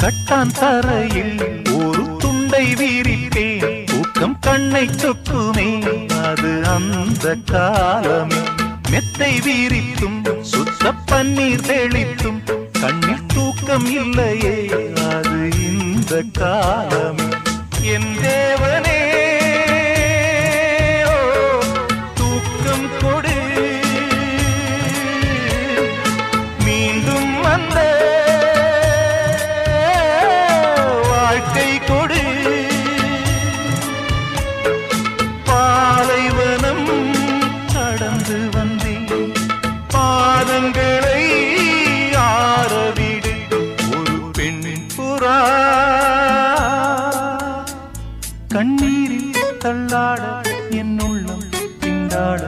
கட்டான் தரையில் ஒரு துண்டை வீரிப்பேன், தூக்கம் கண்ணை சொக்குமே அது அந்த காலமே. மெத்தை வீரித்தும் சுத்த பன்னீர் தெளித்தும் கண்ணில் தூக்கம் இல்லையே அது இந்த காலமே. என் தேவனே தூக்கம் கொடு, மீண்டும் வந்த வாழ்க்கை கொடு. பாலைவனம் கடந்து வந்தேன், பாதங்களை ஆரவிடு. ஒரு பெண் புறா கண்ணீரில் தள்ளாட என் உள்ளம் திண்டாட.